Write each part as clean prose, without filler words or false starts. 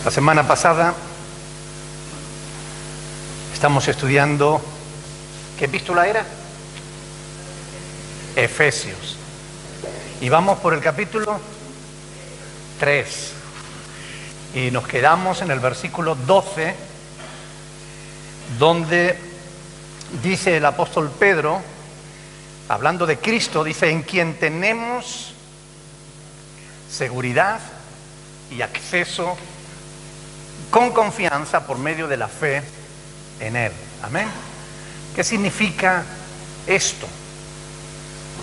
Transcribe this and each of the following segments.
La semana pasada estamos estudiando, ¿qué epístola era? Efesios. Y vamos por el capítulo 3. Y nos quedamos en el versículo 12, donde dice el apóstol Pedro, hablando de Cristo, dice: en quien tenemos seguridad y acceso con confianza por medio de la fe en Él. Amén. ¿Qué significa esto?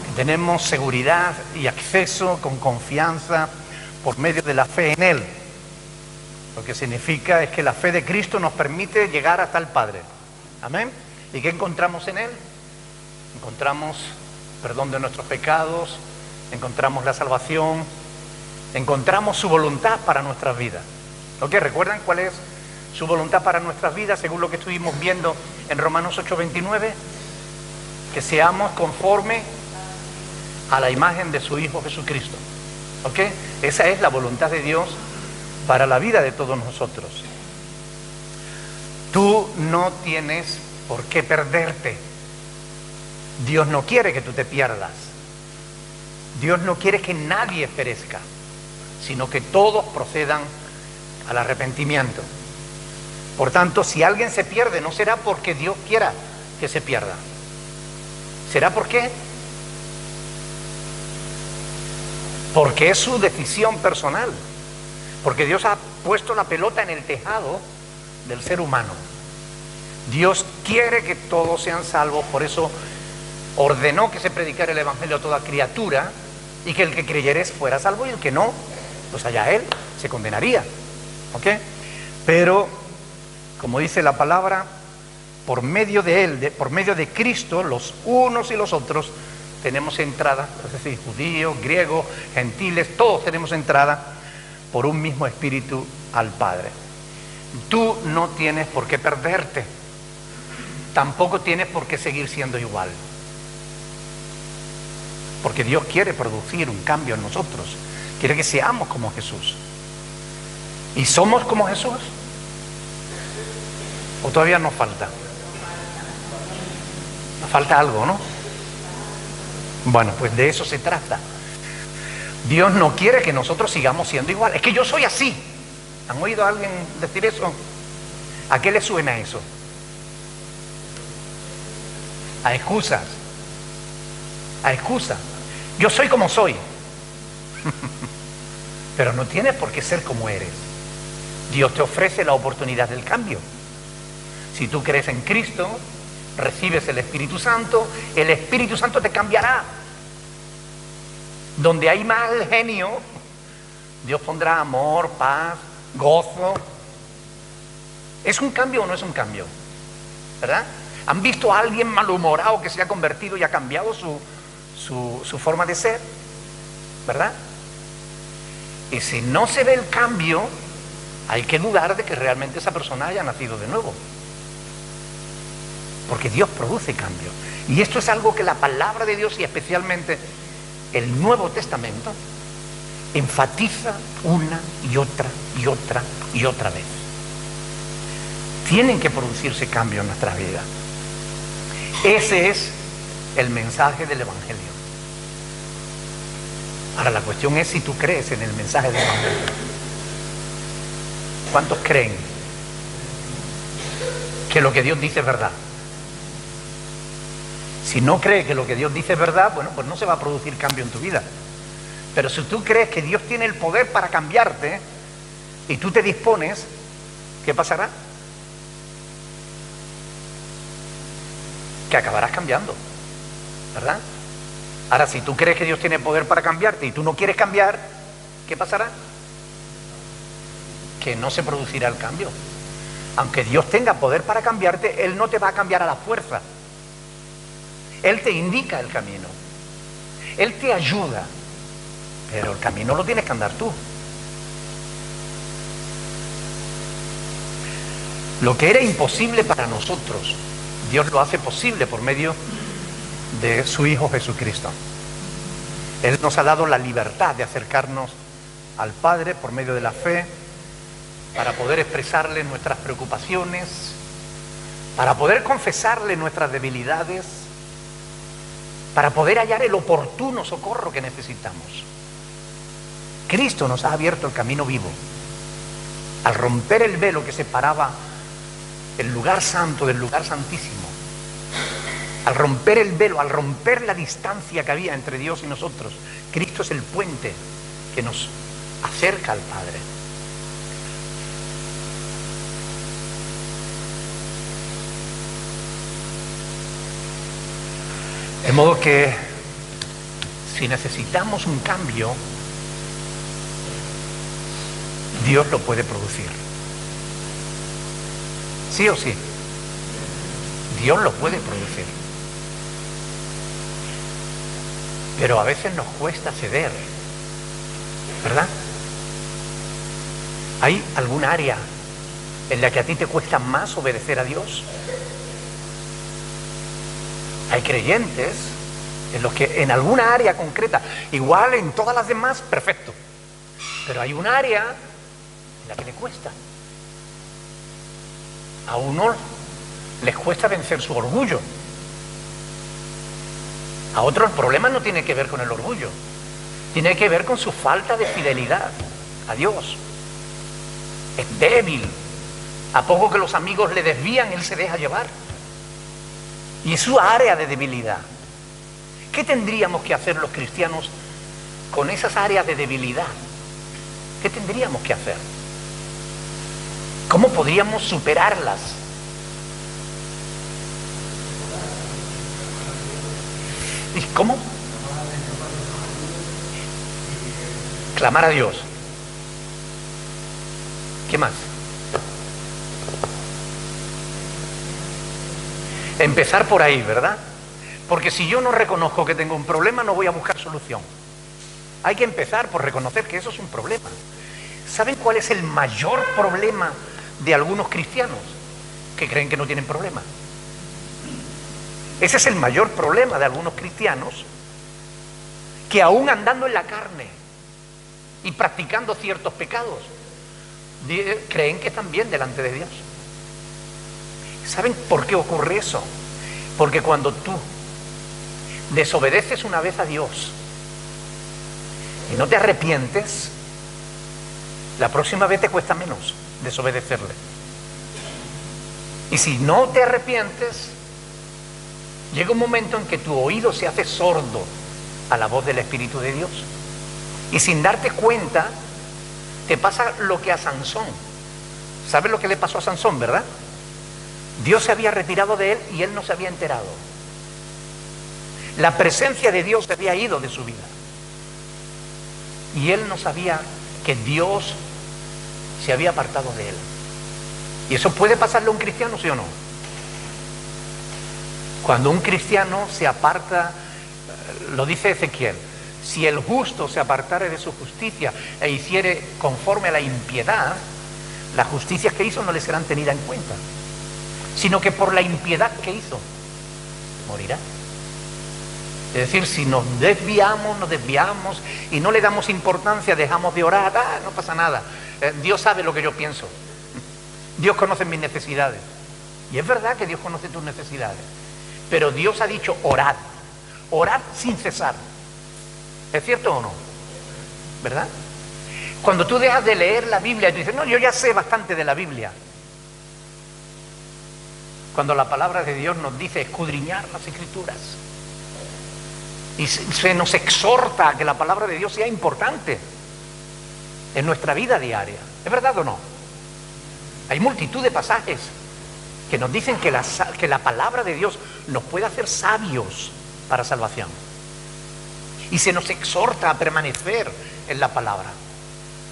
Que tenemos seguridad y acceso con confianza por medio de la fe en Él. Lo que significa es que la fe de Cristo nos permite llegar hasta el Padre. Amén. ¿Y qué encontramos en Él? Encontramos perdón de nuestros pecados, encontramos la salvación, encontramos su voluntad para nuestras vidas. ¿Ok? ¿Recuerdan cuál es su voluntad para nuestras vidas según lo que estuvimos viendo en Romanos 8:29? Que seamos conforme a la imagen de su Hijo Jesucristo. ¿Ok? Esa es la voluntad de Dios para la vida de todos nosotros. Tú no tienes por qué perderte. Dios no quiere que tú te pierdas. Dios no quiere que nadie perezca, sino que todos procedan al arrepentimiento. Por tanto, si alguien se pierde, no será porque Dios quiera que se pierda. ¿Será por qué? Porque es su decisión personal. Porque Dios ha puesto la pelota en el tejado del ser humano. Dios quiere que todos sean salvos, por eso ordenó que se predicara el evangelio a toda criatura y que el que creyere fuera salvo y el que no, pues allá él se condenaría. ¿Ok? Pero, como dice la palabra, por medio de él, por medio de Cristo, los unos y los otros tenemos entrada, es decir, judíos, griegos, gentiles, todos tenemos entrada por un mismo espíritu al Padre. Tú no tienes por qué perderte, tampoco tienes por qué seguir siendo igual, porque Dios quiere producir un cambio en nosotros, quiere que seamos como Jesús. ¿Y somos como Jesús? ¿O todavía nos falta? Nos falta algo, ¿no? Bueno, pues de eso se trata. Dios no quiere que nosotros sigamos siendo igual. Es que yo soy así. ¿Han oído a alguien decir eso? ¿A qué le suena eso? A excusas. A excusas. Yo soy como soy. Pero no tienes por qué ser como eres. Dios te ofrece la oportunidad del cambio. Si tú crees en Cristo, recibes el Espíritu Santo te cambiará. Donde hay mal genio, Dios pondrá amor, paz, gozo. ¿Es un cambio o no es un cambio? ¿Verdad? ¿Han visto a alguien malhumorado que se ha convertido y ha cambiado su forma de ser? ¿Verdad? Y si no se ve el cambio, hay que dudar de que realmente esa persona haya nacido de nuevo. Porque Dios produce cambio. Y esto es algo que la palabra de Dios, y especialmente el Nuevo Testamento, enfatiza una y otra y otra y otra vez. Tienen que producirse cambios en nuestra vida. Ese es el mensaje del Evangelio. Ahora la cuestión es si tú crees en el mensaje del Evangelio. ¿Cuántos creen que lo que Dios dice es verdad? Si no crees que lo que Dios dice es verdad, bueno, pues no se va a producir cambio en tu vida. Pero si tú crees que Dios tiene el poder para cambiarte y tú te dispones, ¿qué pasará? Que acabarás cambiando, ¿verdad? Ahora, si tú crees que Dios tiene poder para cambiarte y tú no quieres cambiar, ¿qué pasará? Que no se producirá el cambio. Aunque Dios tenga poder para cambiarte, Él no te va a cambiar a la fuerza. Él te indica el camino. Él te ayuda. Pero el camino lo tienes que andar tú. Lo que era imposible para nosotros, Dios lo hace posible por medio de su Hijo Jesucristo. Él nos ha dado la libertad de acercarnos al Padre por medio de la fe para poder expresarle nuestras preocupaciones, para poder confesarle nuestras debilidades, para poder hallar el oportuno socorro que necesitamos. Cristo nos ha abierto el camino vivo. Al romper el velo que separaba el lugar santo del lugar santísimo, al romper el velo, al romper la distancia que había entre Dios y nosotros, Cristo es el puente que nos acerca al Padre. De modo que si necesitamos un cambio, Dios lo puede producir. Sí o sí. Dios lo puede producir. Pero a veces nos cuesta ceder, ¿verdad? ¿Hay algún área en la que a ti te cuesta más obedecer a Dios? Hay creyentes en los que en alguna área concreta, igual en todas las demás, perfecto. Pero hay un área en la que le cuesta. A uno les cuesta vencer su orgullo. A otro el problema no tiene que ver con el orgullo, tiene que ver con su falta de fidelidad a Dios. Es débil. A poco que los amigos le desvían, él se deja llevar. Y es su área de debilidad. ¿Qué tendríamos que hacer los cristianos con esas áreas de debilidad? ¿Qué tendríamos que hacer? ¿Cómo podríamos superarlas? ¿Y cómo? Clamar a Dios. ¿Qué más? Empezar por ahí, ¿verdad? Porque si yo no reconozco que tengo un problema, no voy a buscar solución. Hay que empezar por reconocer que eso es un problema. ¿Saben cuál es el mayor problema de algunos cristianos? Que creen que no tienen problema. Ese es el mayor problema de algunos cristianos, que aún andando en la carne y practicando ciertos pecados, creen que están bien delante de Dios. ¿Saben por qué ocurre eso? Porque cuando tú desobedeces una vez a Dios y no te arrepientes, la próxima vez te cuesta menos desobedecerle. Y si no te arrepientes, llega un momento en que tu oído se hace sordo a la voz del Espíritu de Dios. Y sin darte cuenta, te pasa lo que a Sansón. ¿Sabes lo que le pasó a Sansón, verdad? Dios se había retirado de él y él no se había enterado. La presencia de Dios se había ido de su vida. Y él no sabía que Dios se había apartado de él. ¿Y eso puede pasarle a un cristiano, sí o no? Cuando un cristiano se aparta, lo dice Ezequiel, si el justo se apartare de su justicia e hiciere conforme a la impiedad, las justicias que hizo no le serán tenidas en cuenta, sino que por la impiedad que hizo, morirá. Es decir, si nos desviamos y no le damos importancia, dejamos de orar, no pasa nada. Dios sabe lo que yo pienso. Dios conoce mis necesidades. Y es verdad que Dios conoce tus necesidades. Pero Dios ha dicho orad. Orad sin cesar. ¿Es cierto o no? ¿Verdad? Cuando tú dejas de leer la Biblia y tú dices, no, yo ya sé bastante de la Biblia. Cuando la palabra de Dios nos dice escudriñar las Escrituras. Y se nos exhorta a que la palabra de Dios sea importante en nuestra vida diaria. ¿Es verdad o no? Hay multitud de pasajes que nos dicen que la palabra de Dios nos puede hacer sabios para salvación. Y se nos exhorta a permanecer en la palabra.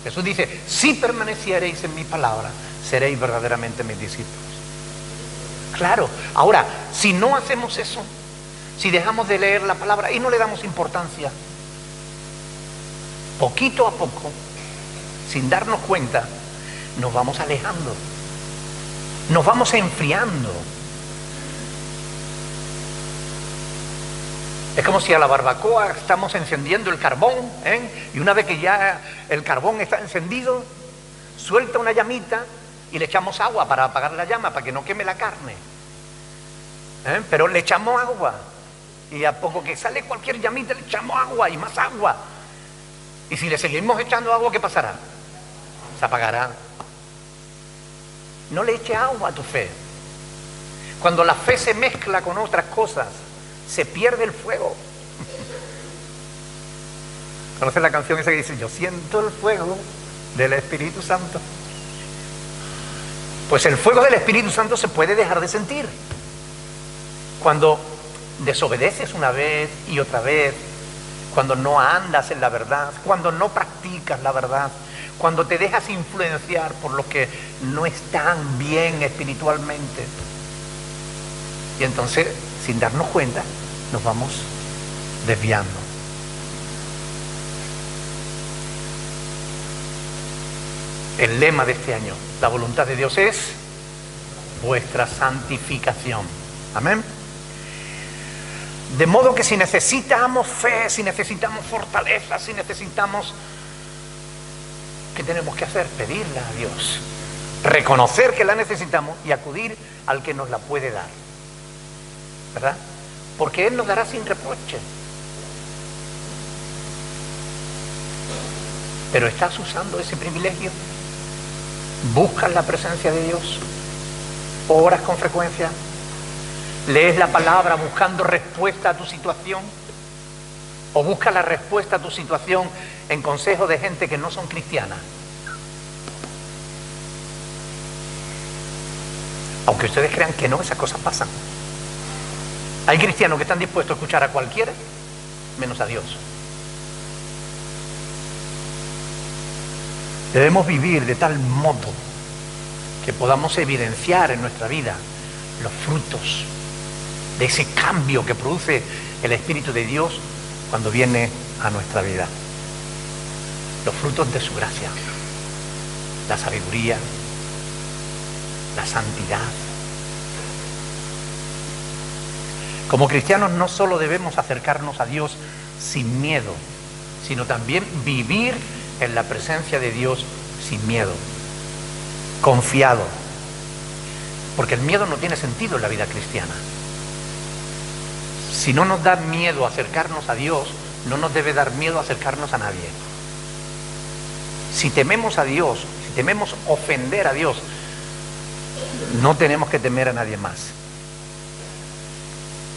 Jesús dice, si permaneciereis en mi palabra, seréis verdaderamente mis discípulos. Claro, ahora, si no hacemos eso, si dejamos de leer la palabra y no le damos importancia, poquito a poco, sin darnos cuenta, nos vamos alejando, nos vamos enfriando. Es como si a la barbacoa estamos encendiendo el carbón, y una vez que ya el carbón está encendido, suelta una llamita y le echamos agua para apagar la llama, para que no queme la carne. Pero le echamos agua. Y a poco que sale cualquier llamita le echamos agua y más agua. Y si le seguimos echando agua, ¿qué pasará? Se apagará. No le eches agua a tu fe. Cuando la fe se mezcla con otras cosas, se pierde el fuego. ¿Conoces la canción esa que dice, yo siento el fuego del Espíritu Santo? Pues el fuego del Espíritu Santo se puede dejar de sentir cuando desobedeces una vez y otra vez, cuando no andas en la verdad, cuando no practicas la verdad, cuando te dejas influenciar por los que no están bien espiritualmente. Y entonces, sin darnos cuenta, nos vamos desviando. El lema de este año, la voluntad de Dios es vuestra santificación. Amén. De modo que si necesitamos fe, si necesitamos fortaleza, si necesitamos... ¿Qué tenemos que hacer? Pedirla a Dios. Reconocer que la necesitamos y acudir al que nos la puede dar. ¿Verdad? Porque Él nos dará sin reproche. Pero ¿estás usando ese privilegio? ¿Buscas la presencia de Dios? ¿Oras con frecuencia? ¿Lees la palabra buscando respuesta a tu situación? ¿O buscas la respuesta a tu situación en consejos de gente que no son cristianas? Aunque ustedes crean que no, esas cosas pasan. Hay cristianos que están dispuestos a escuchar a cualquiera, menos a Dios. Debemos vivir de tal modo que podamos evidenciar en nuestra vida los frutos de ese cambio que produce el Espíritu de Dios cuando viene a nuestra vida. Los frutos de su gracia, la sabiduría, la santidad. Como cristianos no solo debemos acercarnos a Dios sin miedo, sino también vivir en la presencia de Dios sin miedo, confiado, porque el miedo no tiene sentido en la vida cristiana. Si no nos da miedo acercarnos a Dios, no nos debe dar miedo acercarnos a nadie. Si tememos a Dios, si tememos ofender a Dios, no tenemos que temer a nadie más.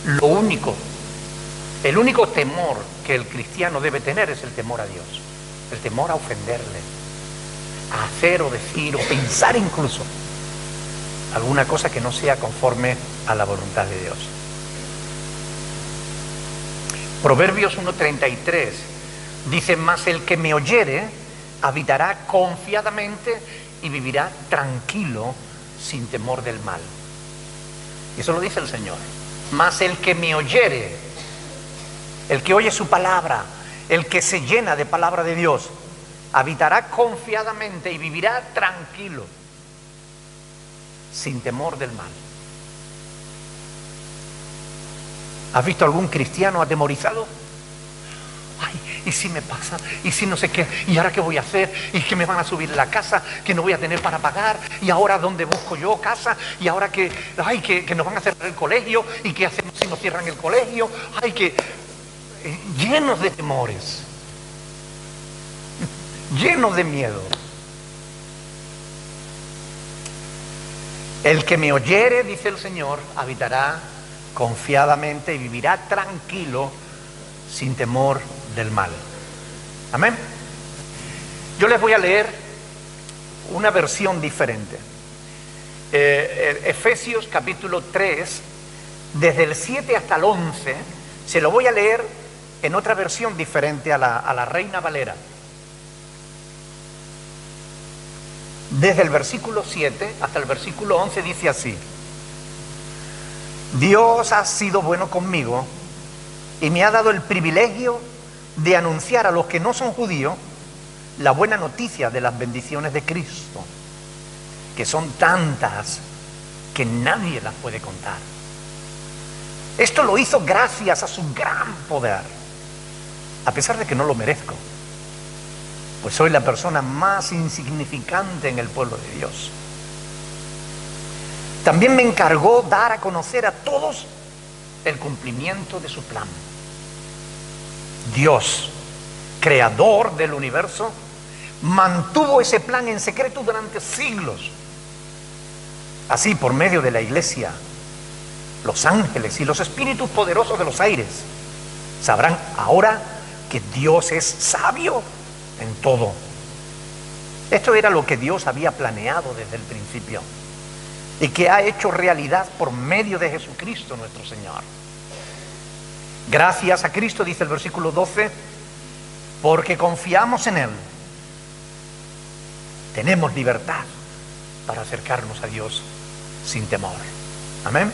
El único temor que el cristiano debe tener es el temor a Dios, el temor a ofenderle, a hacer o decir o pensar incluso alguna cosa que no sea conforme a la voluntad de Dios. Proverbios 1:33 dice, mas el que me oyere habitará confiadamente y vivirá tranquilo sin temor del mal. Y eso lo dice el Señor. Mas el que me oyere, el que oye su palabra, el que se llena de palabra de Dios, habitará confiadamente y vivirá tranquilo sin temor del mal. ¿Has visto algún cristiano atemorizado? Ay, ¿y si me pasa? ¿Y si no sé qué? ¿Y ahora qué voy a hacer? ¿Y que me van a subir la casa? ¿Que no voy a tener para pagar? ¿Y ahora dónde busco yo casa? ¿Y ahora que nos van a cerrar el colegio? ¿Y qué hacemos si nos cierran el colegio? Ay, que... llenos de temores, llenos de miedo. El que me oyere, dice el Señor, habitará confiadamente y vivirá tranquilo sin temor del mal. Amén. Yo les voy a leer una versión diferente. Efesios capítulo 3, desde el 7 hasta el 11, se lo voy a leer en otra versión diferente a la Reina Valera. Desde el versículo 7 hasta el versículo 11 dice así: Dios ha sido bueno conmigo y me ha dado el privilegio de anunciar a los que no son judíos la buena noticia de las bendiciones de Cristo, que son tantas que nadie las puede contar. Esto lo hizo gracias a su gran poder, a pesar de que no lo merezco. pues soy la persona más insignificante en el pueblo de Dios. También me encargó dar a conocer a todos el cumplimiento de su plan. Dios, creador del universo, mantuvo ese plan en secreto durante siglos. Así, por medio de la iglesia, los ángeles y los espíritus poderosos de los aires sabrán ahora que Dios es sabio en todo. Esto era lo que Dios había planeado desde el principio y que ha hecho realidad por medio de Jesucristo nuestro Señor. Gracias a Cristo, dice el versículo 12, porque confiamos en Él, tenemos libertad para acercarnos a Dios sin temor. Amén.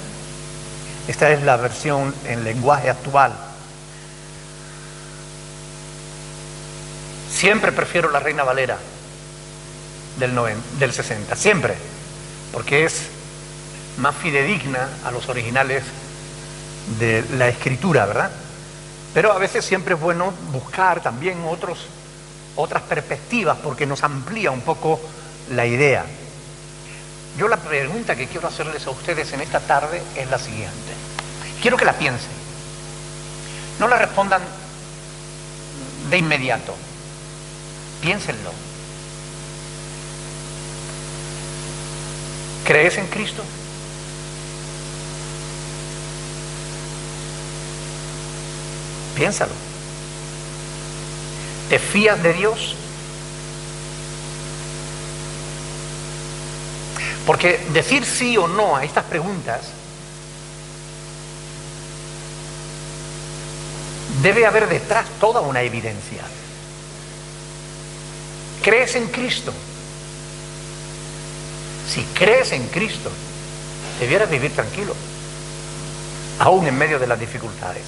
Esta es la versión en lenguaje actual. Siempre prefiero la Reina Valera del 60, siempre, porque es más fidedigna a los originales de la escritura, ¿verdad? Pero a veces siempre es bueno buscar también otras perspectivas, porque nos amplía un poco la idea. Yo la pregunta que quiero hacerles a ustedes en esta tarde es la siguiente. Quiero que la piensen. No la respondan de inmediato. Piénsenlo. ¿Crees en Cristo? Piénsalo. ¿Te fías de Dios? Porque decir sí o no a estas preguntas, debe haber detrás toda una evidencia. ¿Crees en Cristo? Si crees en Cristo, debieras vivir tranquilo, aún en medio de las dificultades.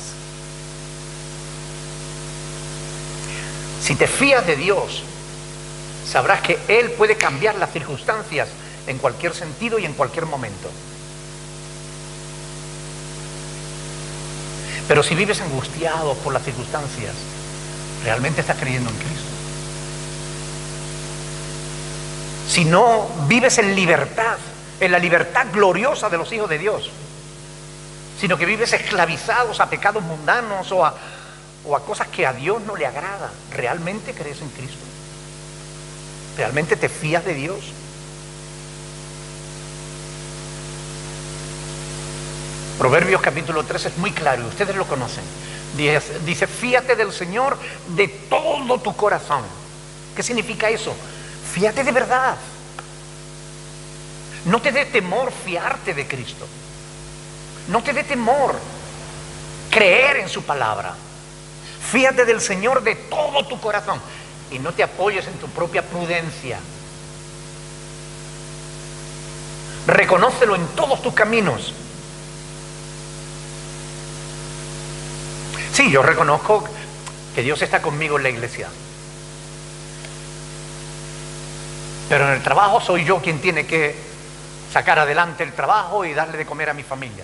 Si te fías de Dios, sabrás que Él puede cambiar las circunstancias en cualquier sentido y en cualquier momento. Pero si vives angustiado por las circunstancias, ¿realmente estás creyendo en Cristo? Si no vives en libertad, en la libertad gloriosa de los hijos de Dios, sino que vives esclavizados a pecados mundanos o a cosas que a Dios no le agrada, ¿realmente crees en Cristo? ¿Realmente te fías de Dios? Proverbios capítulo 3 es muy claro, y ustedes lo conocen. Dice, fíate del Señor de todo tu corazón. ¿Qué significa eso? Fíate de verdad. No te dé temor fiarte de Cristo. No te dé temor creer en su palabra. Fíate del Señor de todo tu corazón y no te apoyes en tu propia prudencia. Reconócelo en todos tus caminos. Sí, yo reconozco que Dios está conmigo en la iglesia. Pero en el trabajo soy yo quien tiene que sacar adelante el trabajo y darle de comer a mi familia.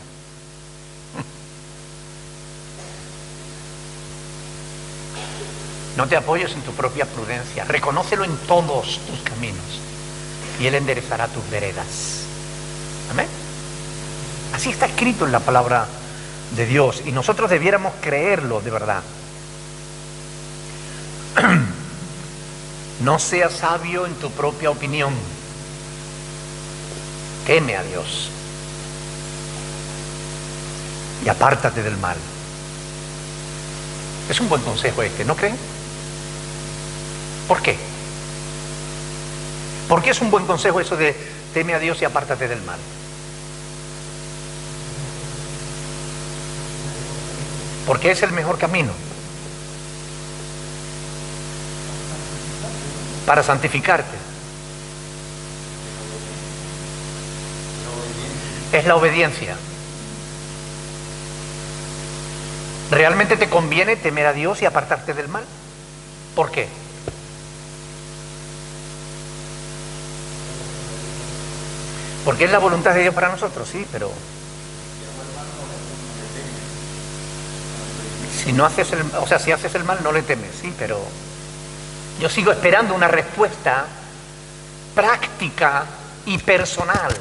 No te apoyes en tu propia prudencia. Reconócelo en todos tus caminos y Él enderezará tus veredas. Amén. Así está escrito en la palabra de Dios y nosotros debiéramos creerlo de verdad. No seas sabio en tu propia opinión. Teme a Dios y apártate del mal. Es un buen consejo este, ¿no creen? ¿Por qué? ¿Por qué es un buen consejo eso de teme a Dios y apártate del mal? Porque es el mejor camino para santificarte. Es la obediencia. ¿Realmente te conviene temer a Dios y apartarte del mal? ¿Por qué? Porque es la voluntad de Dios para nosotros, sí, pero si no haces si haces el mal no le temes, sí, pero Yo sigo esperando una respuesta práctica y personal.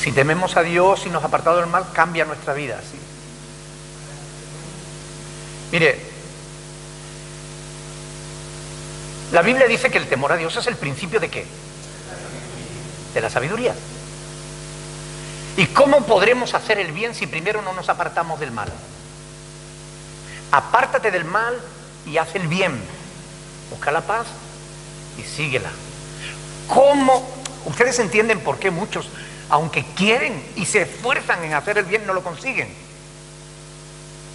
Si tememos a Dios y nos apartamos del mal, cambia nuestra vida, ¿sí? Mire, la Biblia dice que el temor a Dios es el principio ¿de qué? De la sabiduría. ¿Y cómo podremos hacer el bien si primero no nos apartamos del mal? Apártate del mal y haz el bien. Busca la paz y síguela. ¿Cómo? Ustedes entienden por qué muchos, aunque quieren y se esfuerzan en hacer el bien, no lo consiguen.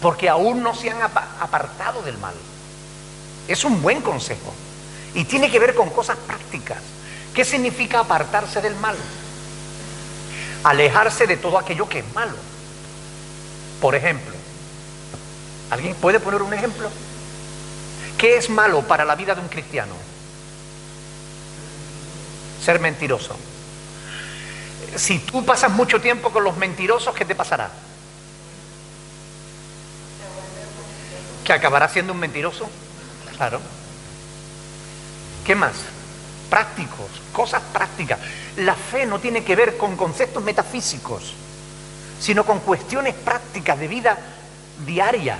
Porque aún no se han apartado del mal. Es un buen consejo. Y tiene que ver con cosas prácticas. ¿Qué significa apartarse del mal? Alejarse de todo aquello que es malo. Por ejemplo, ¿alguien puede poner un ejemplo? ¿Qué es malo para la vida de un cristiano? Ser mentiroso. Si tú pasas mucho tiempo con los mentirosos, ¿qué te pasará? ¿Que acabarás siendo un mentiroso? Claro. ¿Qué más? Prácticos, cosas prácticas. La fe no tiene que ver con conceptos metafísicos, sino con cuestiones prácticas de vida diaria.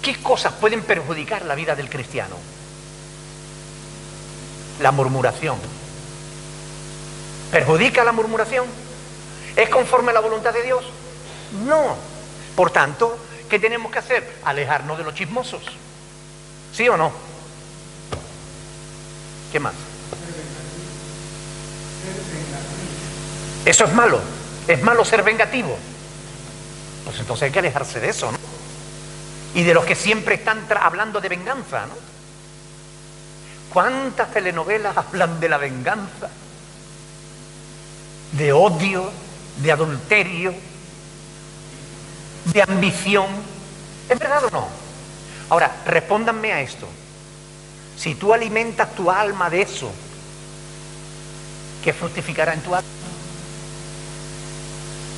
¿Qué cosas pueden perjudicar la vida del cristiano? La murmuración. ¿Perjudica la murmuración? ¿Es conforme a la voluntad de Dios? No. Por tanto, ¿qué tenemos que hacer? Alejarnos de los chismosos. ¿Sí o no? ¿Qué más? Eso es malo. Es malo ser vengativo. Pues entonces hay que alejarse de eso, ¿no? Y de los que siempre están hablando de venganza, ¿no? ¿Cuántas telenovelas hablan de la venganza? De odio, de adulterio, de ambición. ¿Es verdad o no? Ahora, respóndanme a esto. Si tú alimentas tu alma de eso, ¿qué fructificará en tu alma?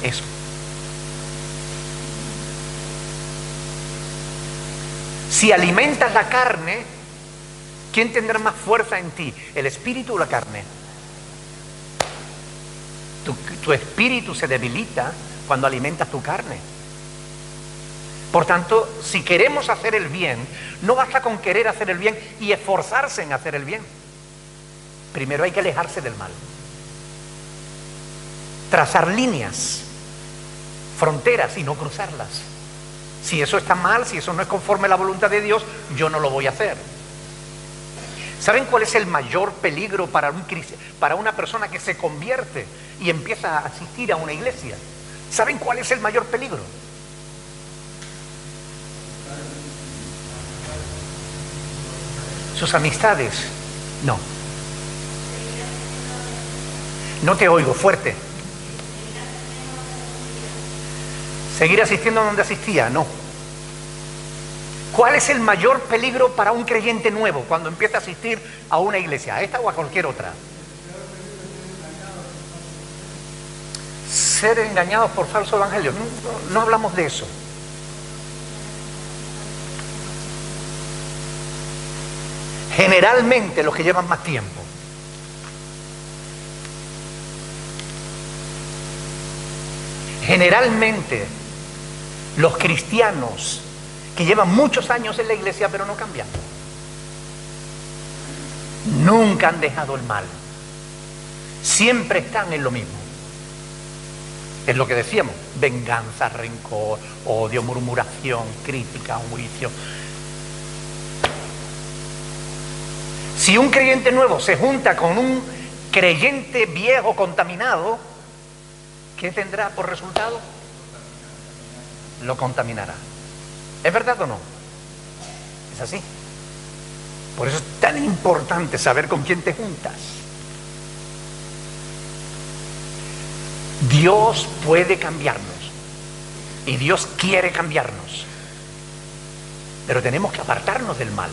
Eso. Si alimentas la carne, ¿quién tendrá más fuerza en ti? ¿El espíritu o la carne? Tu espíritu se debilita cuando alimentas tu carne. Por tanto, si queremos hacer el bien, no basta con querer hacer el bien y esforzarse en hacer el bien. Primero hay que alejarse del mal. Trazar líneas, fronteras y no cruzarlas. Si eso está mal, si eso no es conforme a la voluntad de Dios, yo no lo voy a hacer. ¿Saben cuál es el mayor peligro para una persona que se convierte y empieza a asistir a una iglesia? ¿Saben cuál es el mayor peligro? Sus amistades. No. No te oigo, fuerte. Seguir asistiendo a donde asistía, no. ¿Cuál es el mayor peligro para un creyente nuevo cuando empieza a asistir a una iglesia, a esta o a cualquier otra? Ser engañados por falso evangelio. No hablamos de eso. Generalmente los que llevan más tiempo. Generalmente los cristianos que llevan muchos años en la iglesia pero no cambian. Nunca han dejado el mal. Siempre están en lo mismo. Es lo que decíamos, venganza, rencor, odio, murmuración, crítica, juicio. Si un creyente nuevo se junta con un creyente viejo contaminado, ¿qué tendrá por resultado? Lo contaminará. ¿Es verdad o no? Es así. Por eso es tan importante saber con quién te juntas. Dios puede cambiarnos y Dios quiere cambiarnos, pero tenemos que apartarnos del mal.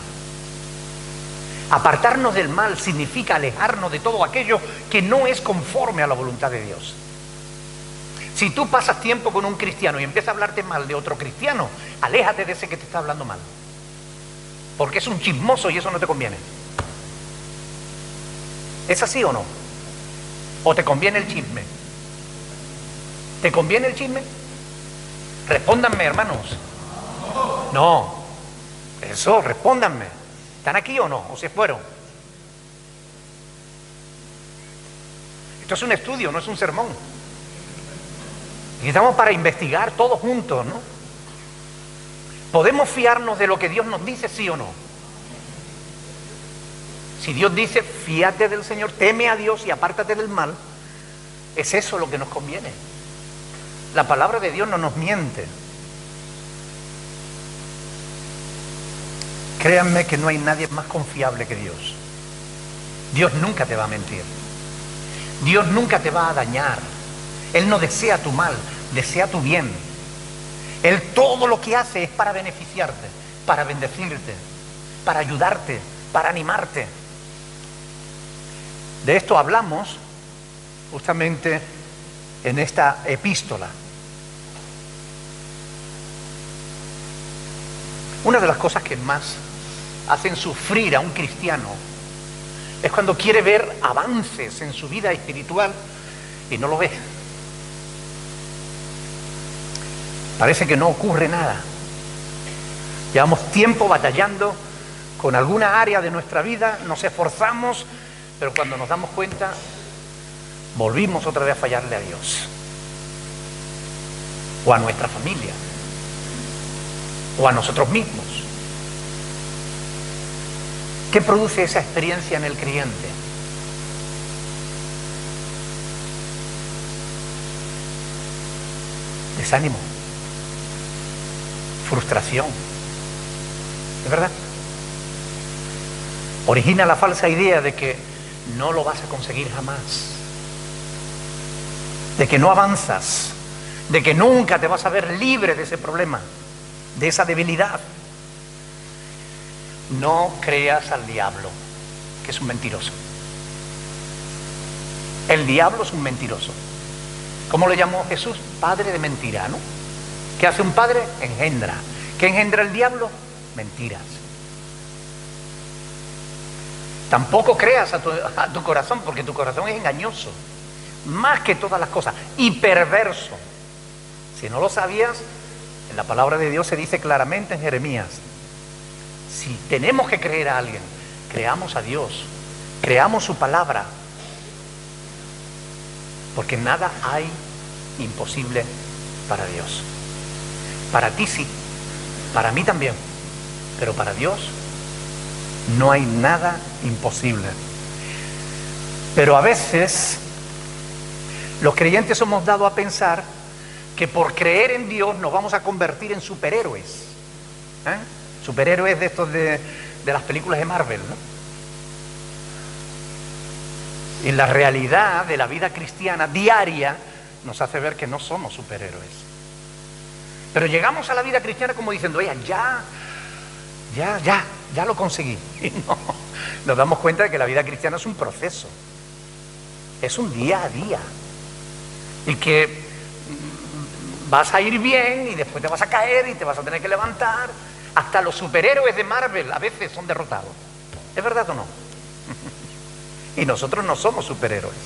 Apartarnos del mal significa alejarnos de todo aquello que no es conforme a la voluntad de Dios. Si tú pasas tiempo con un cristiano y empieza a hablarte mal de otro cristiano, aléjate de ese que te está hablando mal. Porque es un chismoso y eso no te conviene. ¿Es así o no? ¿O te conviene el chisme? ¿Te conviene el chisme? Respóndanme, hermanos. No. Eso, respóndanme. ¿Están aquí o no? ¿O se fueron? Esto es un estudio, no es un sermón. Y estamos para investigar todos juntos, ¿no? ¿Podemos fiarnos de lo que Dios nos dice, sí o no? Si Dios dice, fíate del Señor, teme a Dios y apártate del mal, es eso lo que nos conviene. La palabra de Dios no nos miente. Créanme que no hay nadie más confiable que Dios. Dios nunca te va a mentir. Dios nunca te va a dañar. Él no desea tu mal, desea tu bien. Él todo lo que hace es para beneficiarte, para bendecirte, para ayudarte, para animarte. De esto hablamos justamente en esta epístola. Una de las cosas que más hacen sufrir a un cristiano es cuando quiere ver avances en su vida espiritual y no lo ve. Parece que no ocurre nada. Llevamos tiempo batallando con alguna área de nuestra vida, nos esforzamos, pero cuando nos damos cuenta, volvimos otra vez a fallarle a Dios. O a nuestra familia. O a nosotros mismos. ¿Qué produce esa experiencia en el creyente? Desánimo. Frustración. ¿Es verdad? Origina la falsa idea de que no lo vas a conseguir jamás. De que no avanzas. De que nunca te vas a ver libre de ese problema, de esa debilidad. No creas al diablo, que es un mentiroso. El diablo es un mentiroso. ¿Cómo le llamó Jesús? Padre de mentira, ¿no? ¿Qué hace un padre? Engendra. ¿Qué engendra el diablo? Mentiras. Tampoco creas a tu corazón, porque tu corazón es engañoso, más que todas las cosas, y perverso. Si no lo sabías, en la palabra de Dios se dice claramente en Jeremías, si tenemos que creer a alguien, creamos a Dios, creamos su palabra, porque nada hay imposible para Dios. Para ti sí, para mí también, pero para Dios no hay nada imposible. Pero a veces los creyentes somos dados a pensar que por creer en Dios nos vamos a convertir en superhéroes. Superhéroes de estos de las películas de Marvel, ¿no? Y la realidad de la vida cristiana diaria nos hace ver que no somos superhéroes. Pero llegamos a la vida cristiana como diciendo, oye, ya lo conseguí. Y no, nos damos cuenta de que la vida cristiana es un proceso. Es un día a día. Y que vas a ir bien y después te vas a caer y te vas a tener que levantar. Hasta los superhéroes de Marvel a veces son derrotados. ¿Es verdad o no? Y nosotros no somos superhéroes.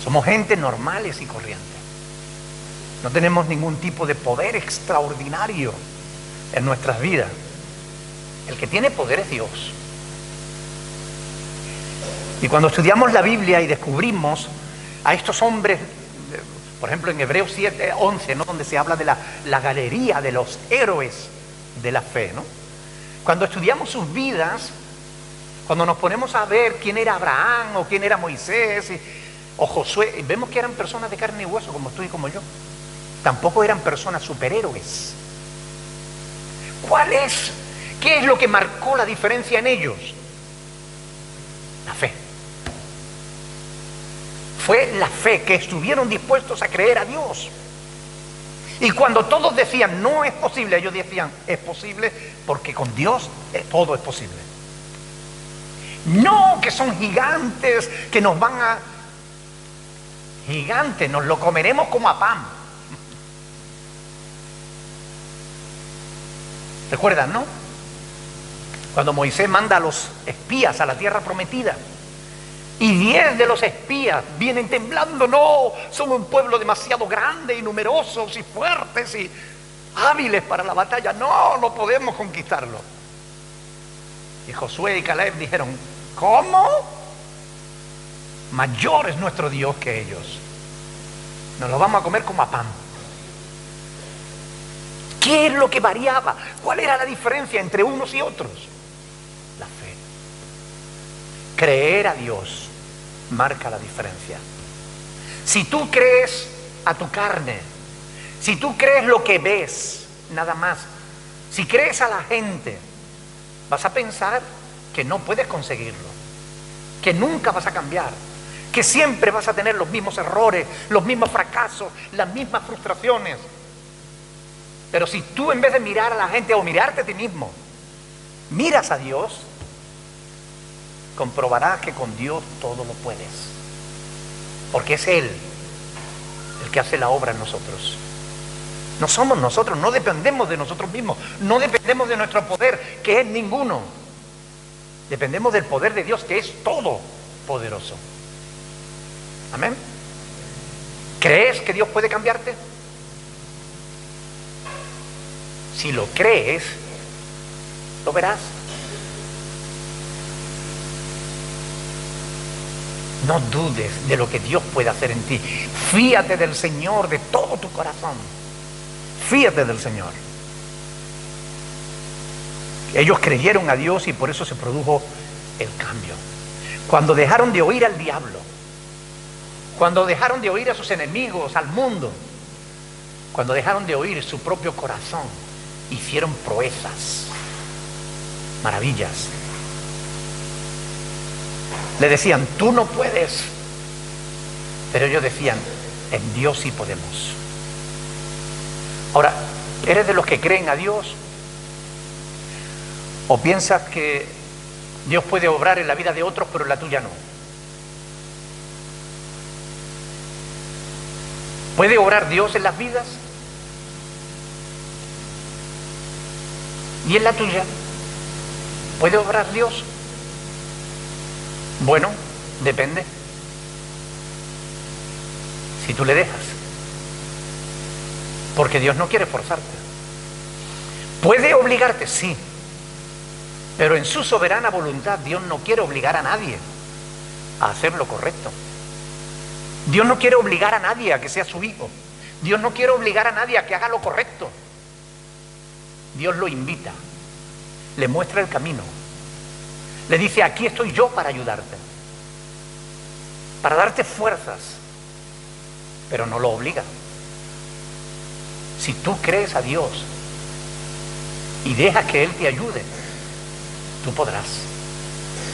Somos gente normales y corrientes. No tenemos ningún tipo de poder extraordinario en nuestras vidas. El que tiene poder es Dios. Y cuando estudiamos la Biblia y descubrimos a estos hombres, por ejemplo en Hebreos 7:11, ¿no? Donde se habla de la galería de los héroes de la fe, ¿no? Cuando estudiamos sus vidas, cuando nos ponemos a ver quién era Abraham o quién era Moisés o Josué, vemos que eran personas de carne y hueso como tú y como yo. Tampoco eran personas superhéroes. ¿Qué es lo que marcó la diferencia en ellos? La fe. Fue la fe, que estuvieron dispuestos a creer a Dios. Y cuando todos decían no es posible, ellos decían es posible, porque con Dios todo es posible. No que son gigantes que nos van a gigante, nos lo comeremos como a pan. ¿Recuerdan, no? Cuando Moisés manda a los espías a la tierra prometida y 10 de los espías vienen temblando. No, somos un pueblo demasiado grande y numerosos y fuertes y hábiles para la batalla. No, no podemos conquistarlo. Y Josué y Caleb dijeron, ¿cómo? Mayor es nuestro Dios que ellos. Nos lo vamos a comer como a pan. ¿Qué es lo que variaba? ¿Cuál era la diferencia entre unos y otros? La fe. Creer a Dios marca la diferencia. Si tú crees a tu carne, si tú crees lo que ves, nada más, si crees a la gente, vas a pensar que no puedes conseguirlo, que nunca vas a cambiar, que siempre vas a tener los mismos errores, los mismos fracasos, las mismas frustraciones. Pero si tú, en vez de mirar a la gente o mirarte a ti mismo, miras a Dios, comprobarás que con Dios todo lo puedes. Porque es Él el que hace la obra en nosotros. No somos nosotros, no dependemos de nosotros mismos, no dependemos de nuestro poder, que es ninguno. Dependemos del poder de Dios, que es todopoderoso. Amén. ¿Crees que Dios puede cambiarte? Si lo crees, lo verás. No dudes de lo que Dios puede hacer en ti. Fíate del Señor de todo tu corazón. Fíate del Señor. Ellos creyeron a Dios y por eso se produjo el cambio. Cuando dejaron de oír al diablo, cuando dejaron de oír a sus enemigos, al mundo, cuando dejaron de oír su propio corazón, hicieron proezas, maravillas. Le decían, tú no puedes. Pero ellos decían, en Dios sí podemos. Ahora, ¿eres de los que creen a Dios? ¿O piensas que Dios puede obrar en la vida de otros, pero en la tuya no? ¿Puede obrar Dios en las vidas? ¿Y en la tuya? ¿Puede obrar Dios? Bueno, depende. Si tú le dejas. Porque Dios no quiere forzarte. ¿Puede obligarte? Sí. Pero en su soberana voluntad Dios no quiere obligar a nadie a hacer lo correcto. Dios no quiere obligar a nadie a que sea su hijo. Dios no quiere obligar a nadie a que haga lo correcto. Dios lo invita, le muestra el camino, le dice, aquí estoy yo para ayudarte, para darte fuerzas, pero no lo obliga. Si tú crees a Dios y dejas que Él te ayude, tú podrás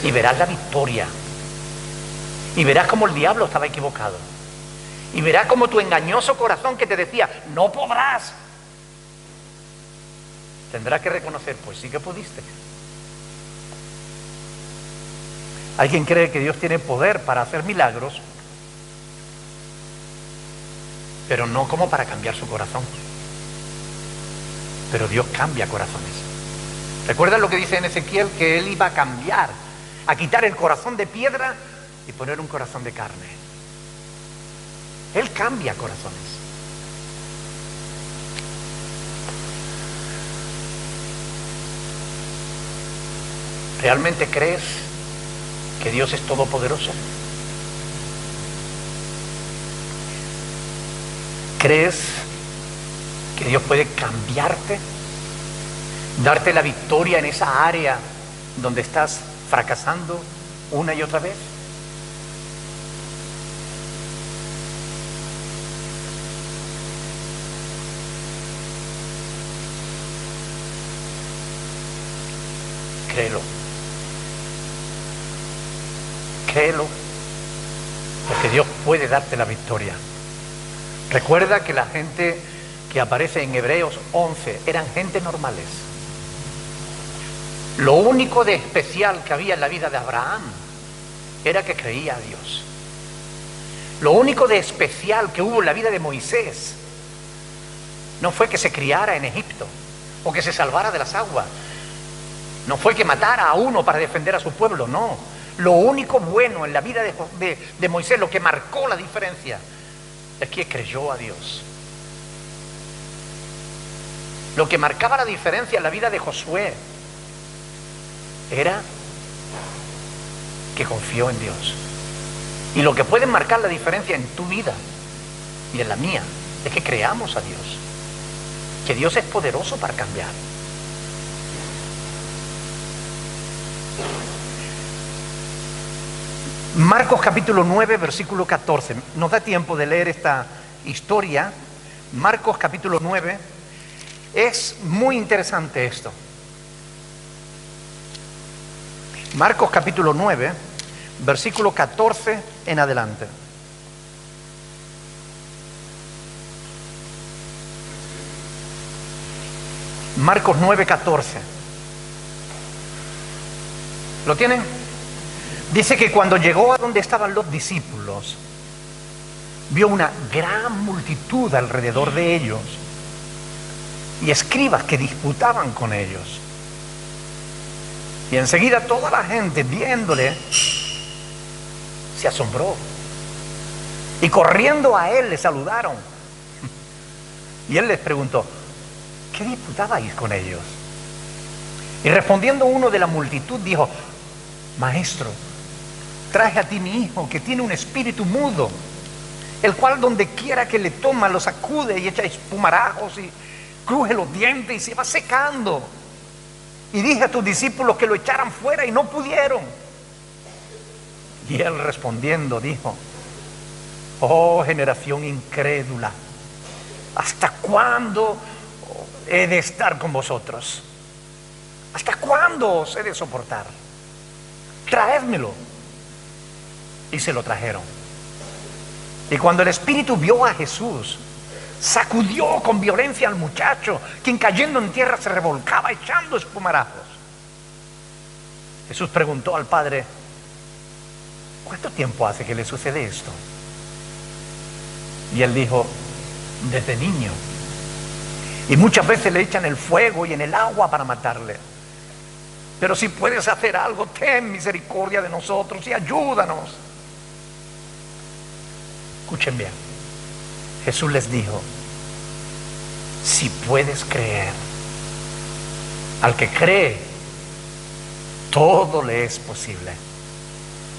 y verás la victoria y verás cómo el diablo estaba equivocado y verás cómo tu engañoso corazón que te decía, no podrás, tendrá que reconocer, pues sí que pudiste. Hay quien cree que Dios tiene poder para hacer milagros, pero no como para cambiar su corazón. Pero Dios cambia corazones. ¿Recuerdan lo que dice en Ezequiel? Que Él iba a cambiar, a quitar el corazón de piedra y poner un corazón de carne. Él cambia corazones. ¿Realmente crees que Dios es todopoderoso? ¿Crees que Dios puede cambiarte? ¿Darte la victoria en esa área donde estás fracasando una y otra vez? Créelo. Créelo, porque Dios puede darte la victoria. Recuerda que la gente que aparece en Hebreos 11 eran gente normales. Lo único de especial que había en la vida de Abraham era que creía a Dios. Lo único de especial que hubo en la vida de Moisés no fue que se criara en Egipto o que se salvara de las aguas. No fue que matara a uno para defender a su pueblo, no. Lo único bueno en la vida de Moisés, lo que marcó la diferencia, es que creyó a Dios. Lo que marcaba la diferencia en la vida de Josué era que confió en Dios. Y lo que puede marcar la diferencia en tu vida y en la mía es que creamos a Dios, que Dios es poderoso para cambiar. Marcos capítulo 9, versículo 14. Nos da tiempo de leer esta historia. Marcos capítulo 9. Es muy interesante esto. Marcos capítulo 9, versículo 14 en adelante. Marcos 9, 14. ¿Lo tienen? Dice que cuando llegó a donde estaban los discípulos, vio una gran multitud alrededor de ellos y escribas que disputaban con ellos. Y enseguida toda la gente, viéndole, se asombró. Y corriendo a él le saludaron. Y él les preguntó: ¿qué disputabais con ellos? Y respondiendo uno de la multitud dijo: Maestro, traje a ti mi hijo que tiene un espíritu mudo, el cual donde quiera que le toma lo sacude y echa espumarajos y cruje los dientes y se va secando. Y dije a tus discípulos que lo echaran fuera y no pudieron. Y él respondiendo dijo: oh generación incrédula, ¿hasta cuándo he de estar con vosotros? ¿Hasta cuándo os he de soportar? Traédmelo. Y se lo trajeron. Y cuando el espíritu vio a Jesús, sacudió con violencia al muchacho, quien cayendo en tierra se revolcaba echando espumarajos. Jesús preguntó al padre: ¿cuánto tiempo hace que le sucede esto? Y él dijo: desde niño. Y muchas veces le echan el fuego y en el agua para matarle. Pero si puedes hacer algo, ten misericordia de nosotros y ayúdanos. Escuchen bien. Jesús les dijo: si puedes creer, al que cree, todo le es posible.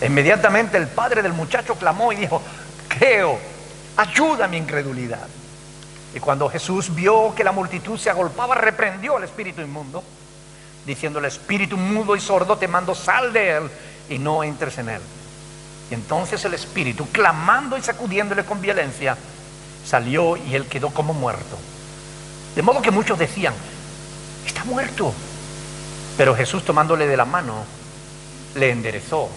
Inmediatamente el padre del muchacho clamó y dijo: creo, ayuda a mi incredulidad. Y cuando Jesús vio que la multitud se agolpaba, reprendió al espíritu inmundo, diciendo: el espíritu mudo y sordo te mando, sal de él y no entres en él. Y entonces el espíritu, clamando y sacudiéndole con violencia, salió y él quedó como muerto. De modo que muchos decían: está muerto. Pero Jesús, tomándole de la mano, le enderezó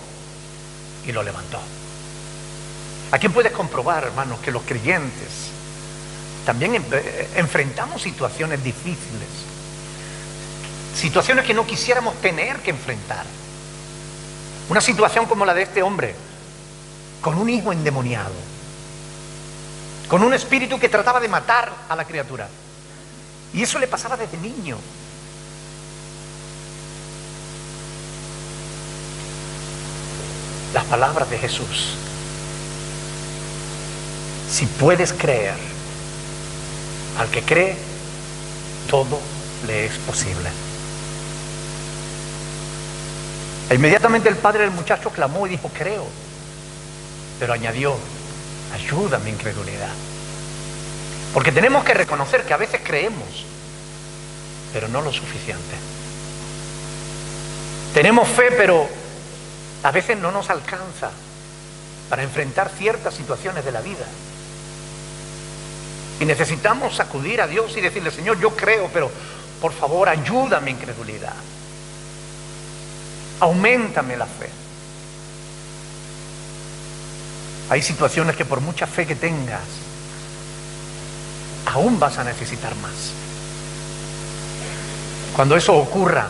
y lo levantó. Aquí puedes comprobar, hermanos, que los creyentes también enfrentamos situaciones difíciles, situaciones que no quisiéramos tener que enfrentar. Una situación como la de este hombre, con un hijo endemoniado, con un espíritu que trataba de matar a la criatura. Y eso le pasaba desde niño. Las palabras de Jesús: si puedes creer, al que cree, todo le es posible. E inmediatamente el padre del muchacho clamó y dijo: creo. Pero añadió: ayuda a mi incredulidad. Porque tenemos que reconocer que a veces creemos, pero no lo suficiente. Tenemos fe, pero a veces no nos alcanza para enfrentar ciertas situaciones de la vida. Y necesitamos acudir a Dios y decirle: Señor, yo creo, pero por favor ayuda a mi incredulidad. Auméntame la fe. Hay situaciones que por mucha fe que tengas, aún vas a necesitar más. Cuando eso ocurra,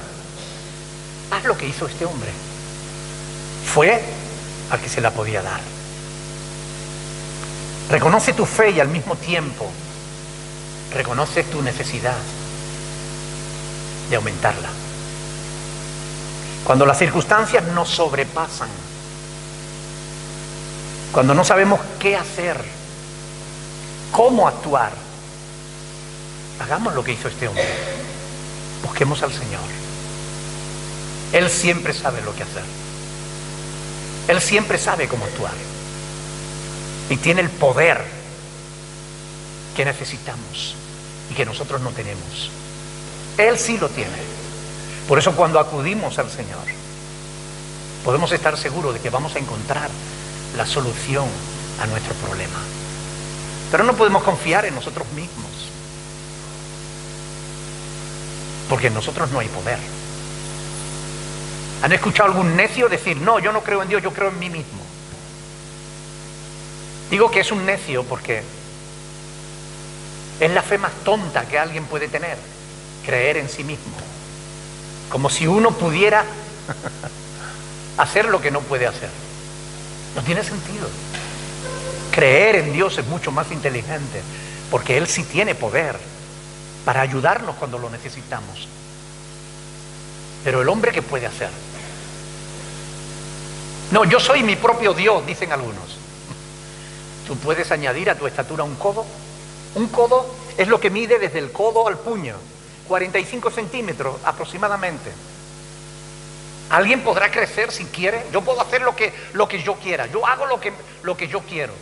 haz lo que hizo este hombre. Fue al que se la podía dar. Reconoce tu fe y al mismo tiempo reconoce tu necesidad de aumentarla. Cuando las circunstancias nos sobrepasan, cuando no sabemos qué hacer, cómo actuar, hagamos lo que hizo este hombre. Busquemos al Señor. Él siempre sabe lo que hacer. Él siempre sabe cómo actuar. Y tiene el poder que necesitamos y que nosotros no tenemos. Él sí lo tiene. Por eso cuando acudimos al Señor, podemos estar seguros de que vamos a encontrar la solución a nuestro problema. Pero no podemos confiar en nosotros mismos, porque en nosotros no hay poder. ¿Han escuchado algún necio decir, no, yo no creo en Dios, yo creo en mí mismo? Digo que es un necio porque es la fe más tonta que alguien puede tener, creer en sí mismo. Como si uno pudiera hacer lo que no puede hacer. No tiene sentido. Creer en Dios es mucho más inteligente, porque Él sí tiene poder para ayudarnos cuando lo necesitamos. Pero el hombre, ¿qué puede hacer? No, yo soy mi propio Dios, dicen algunos. Tú puedes añadir a tu estatura un codo. Un codo es lo que mide desde el codo al puño, 45 centímetros aproximadamente. Alguien podrá crecer si quiere. Yo puedo hacer lo que yo quiera. Yo hago lo que yo quiero.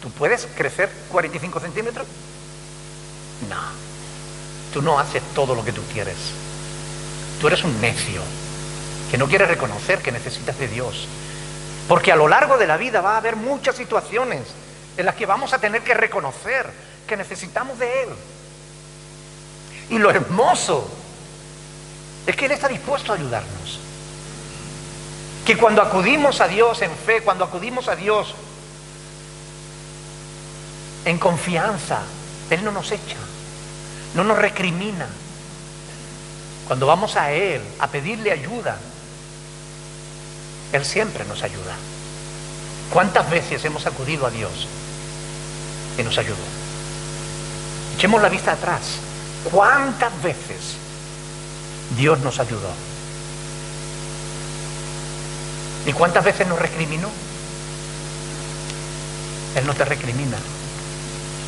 ¿Tú puedes crecer 45 centímetros? No. Tú no haces todo lo que tú quieres. Tú eres un necio que no quiere reconocer que necesitas de Dios. Porque a lo largo de la vida va a haber muchas situaciones en las que vamos a tener que reconocer que necesitamos de Él. Y lo hermoso es que Él está dispuesto a ayudarnos. Que cuando acudimos a Dios en fe, cuando acudimos a Dios en confianza, Él no nos echa, no nos recrimina. Cuando vamos a Él a pedirle ayuda, Él siempre nos ayuda. ¿Cuántas veces hemos acudido a Dios y nos ayudó? Echemos la vista atrás. ¿Cuántas veces Dios nos ayudó? ¿Y cuántas veces nos recriminó? Él no te recrimina,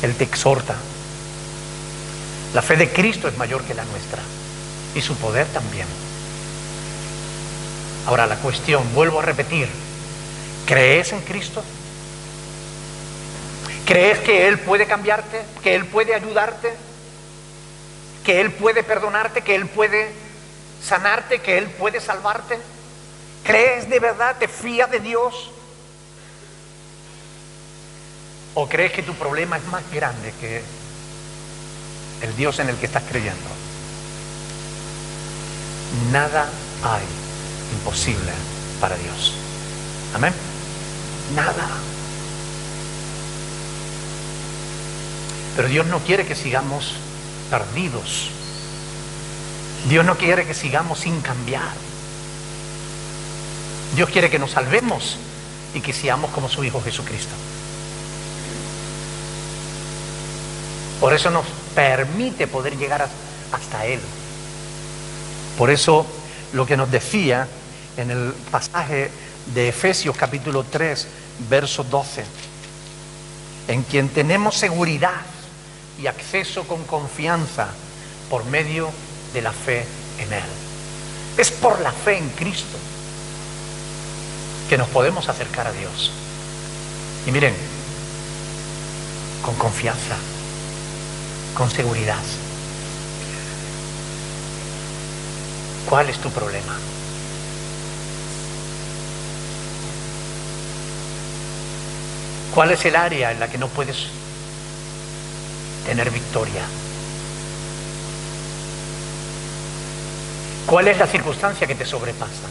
Él te exhorta. La fe de Cristo es mayor que la nuestra y su poder también. Ahora la cuestión, vuelvo a repetir, ¿crees en Cristo? ¿Crees que Él puede cambiarte? ¿Que Él puede ayudarte? ¿Que Él puede perdonarte? ¿Que Él puede sanarte? ¿Que Él puede salvarte? ¿Crees de verdad? ¿Te fías de Dios? ¿O crees que tu problema es más grande que el Dios en el que estás creyendo? Nada hay imposible para Dios. Amén. Nada. Pero Dios no quiere que sigamos perdidos. Dios no quiere que sigamos sin cambiar. Dios quiere que nos salvemos y que seamos como su Hijo Jesucristo. Por eso nos permite poder llegar hasta Él. Por eso lo que nos decía en el pasaje de Efesios capítulo 3, verso 12, en quien tenemos seguridad y acceso con confianza por medio de la fe en Él. Es por la fe en Cristo que nos podemos acercar a Dios. Y miren, con confianza, con seguridad. ¿Cuál es tu problema? ¿Cuál es el área en la que no puedes tener victoria? ¿Cuál es la circunstancia que te sobrepasa?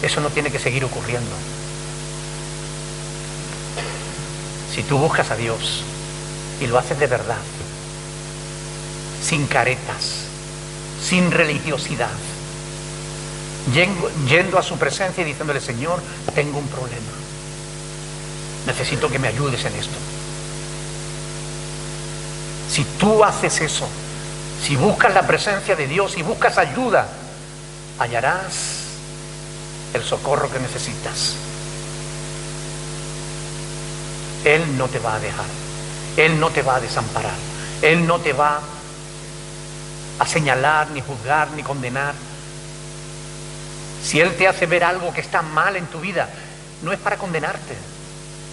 Eso no tiene que seguir ocurriendo. Si tú buscas a Dios y lo haces de verdad, sin caretas, sin religiosidad, yendo a su presencia y diciéndole: Señor, tengo un problema, necesito que me ayudes en esto. Si tú haces eso, si buscas la presencia de Dios, si buscas ayuda, hallarás el socorro que necesitas. Él no te va a dejar, Él no te va a desamparar, Él no te va a señalar, ni juzgar, ni condenar. Si Él te hace ver algo que está mal en tu vida, no es para condenarte,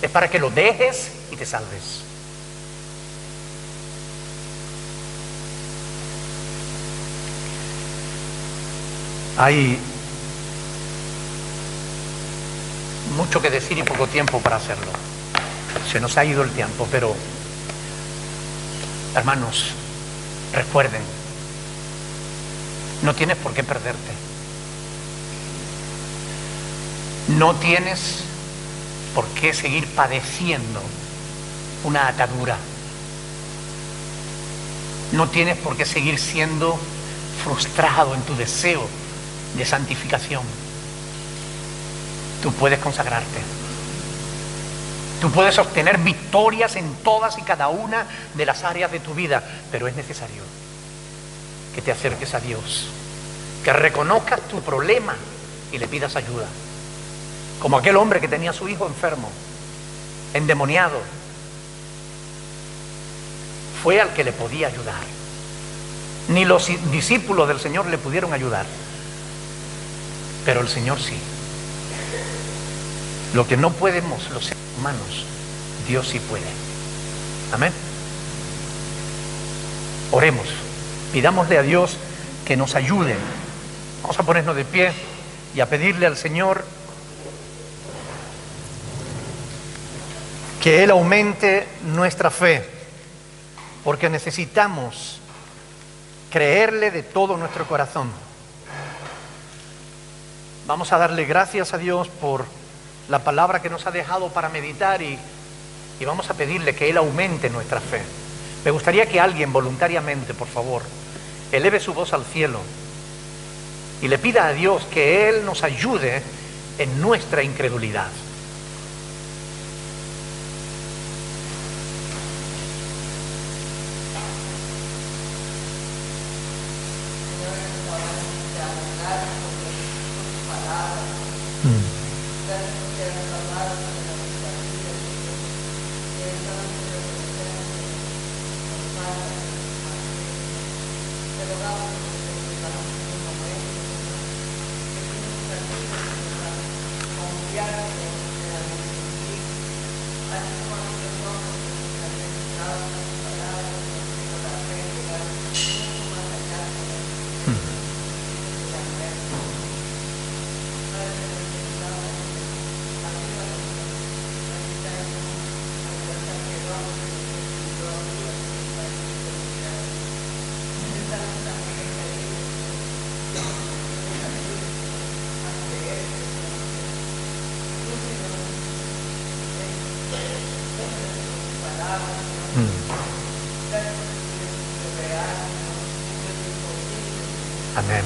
es para que lo dejes y te salves. Hay mucho que decir y poco tiempo para hacerlo. Se nos ha ido el tiempo, pero hermanos, recuerden, no tienes por qué perderte. No tienes por qué seguir padeciendo una atadura. No tienes por qué seguir siendo frustrado en tu deseo de santificación. Tú puedes consagrarte. Tú puedes obtener victorias en todas y cada una de las áreas de tu vida, pero es necesario que te acerques a Dios, que reconozcas tu problema y le pidas ayuda. Como aquel hombre que tenía a su hijo enfermo, endemoniado, fue al que le podía ayudar. Ni los discípulos del Señor le pudieron ayudar, pero el Señor sí. Lo que no podemos los seres humanos, Dios sí puede. Amén. Oremos, pidámosle a Dios que nos ayude. Vamos a ponernos de pie y a pedirle al Señor que Él aumente nuestra fe, porque necesitamos creerle de todo nuestro corazón. Vamos a darle gracias a Dios por la palabra que nos ha dejado para meditar y vamos a pedirle que Él aumente nuestra fe. Me gustaría que alguien voluntariamente, por favor, eleve su voz al cielo y le pida a Dios que Él nos ayude en nuestra incredulidad. Amén.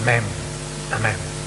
Amén. Amén.